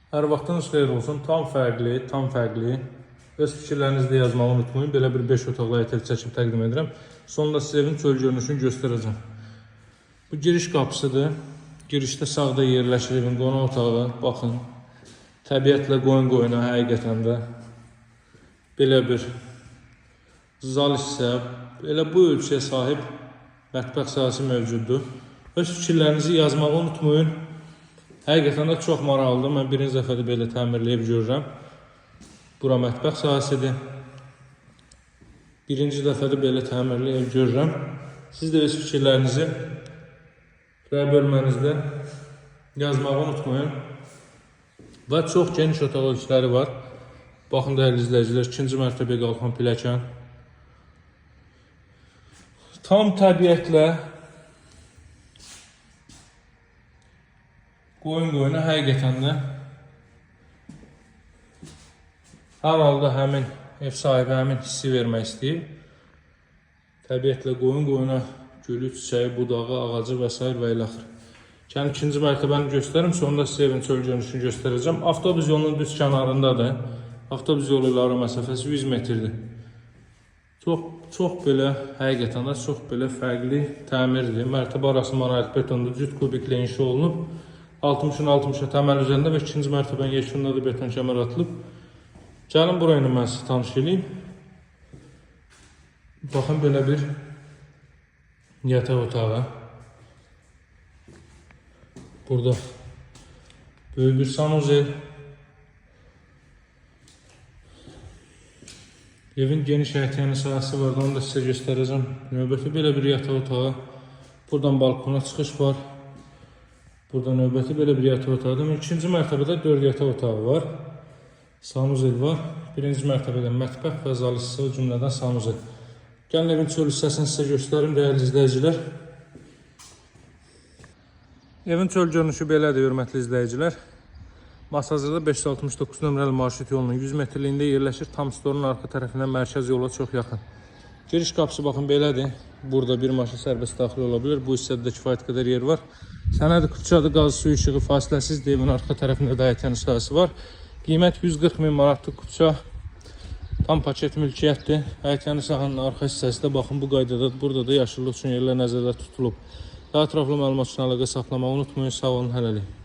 Hər vaxtınız xeyir olsun. Tam fərqli. Öz fikirlərinizi də yazmağı unutmayın. Belə bir 5 otaqlı ev çəkib təqdim edirəm. Sonunda sizə evin çöl görünüşünü göstərəcəm. Bu giriş qapısıdır. Girişdə sağda yerləşir evin qonaq otağı. Baxın, təbiətlə qoyun-qoyuna həqiqətən də belə bir zal hissə, elə bu ölçüyə sahib mətbəx sahəsi mövcuddur. Öz fikirlərinizi yazmağı unutmayın. Həqiqətən də çox maraqlıdır. Mən birinci dəfədə belə təmirli ev görürəm. Bura mətbəx sahəsidir. Birinci dəfədə belə təmirli ev görürəm. Siz də öz fikirlərinizi rəy bölmənizdə yazmağı unutmayın. Və çox geniş otaq ölçüləri var. Baxın dəyərli izləyicilər, 2-ci mərtəbəyə qalxan pilləkən. Tam təbiətlə qoyun-qoyuna həqiqətən də hər halda həmin ev sahibi həmin hissi vermək istəyir. Təbiətlə qoyun-qoyuna gülü, çiçəyi, budağı, ağacı və s. və ilə axır. Yəni ikinci mərtəbəni göstərim, sonunda sizə evin çöl görünüşünü göstərəcəm. Avtobus yolunun düz kənarındadır. Avtobus yolu ilə ara məsafəsi 100 metrdir. Çox belə, həqiqətən də çox belə fərqli təmirdir. Mərtəbə arası monolit betonda cüt kubiklə inşa olunub. 60'ın 60'a təməl üzərində və ikinci mərtəbənin yekununda da beton kəmər atılıb. Gəlin burayla mən sizi tanış edeyim. Baxın belə bir yataq otağı. Burada böyük bir sanuzel. Evin geniş əhtiyanı sahəsi var, onu da sizə göstərəcəm. Növbəti belə bir yataq otağı. Buradan balkona çıxış var. Burada növbəti belə bir yataq otağıdır. İkinci mərtəbədə 4 yataq otağı var. Sanuzel var. Birinci mərtəbədə mətbəx və zal hissə, o cümlədən sanuzel. Gəlin evin çöl hissəsini sizə göstərim, dəyərli izləyicilər. Evin çöl görünüşü belədir, hörmətli izləyicilər. Masazırda 569 nömrəli marşrut yolunun 100 metrliyində yerləşir. Tam storun arxa tərəfindən mərkəz yola çox yaxın. Giriş qapısı baxın belədir. Burada bir maşın sərbəst daxil ola bilər. Bu hissədə də kifayət qədər yer var. Sənədi küçədə qazı suyu işığı fasiləsiz. Evin arxa tərəfində də əhtiyanı sahəsi var. Qiymət 140 min manatlıq küçə. Tam paket mülkiyyətdir. Əhtiyanı sahənin arxa hissəsi də baxın bu qaydada. Burada da yaşıllıq üçün yerlər nəzərdə tutulub. Daha ətraflı məlumat üçün əlaqə saxlamağı unutmayın. Sağ olun, hələlik.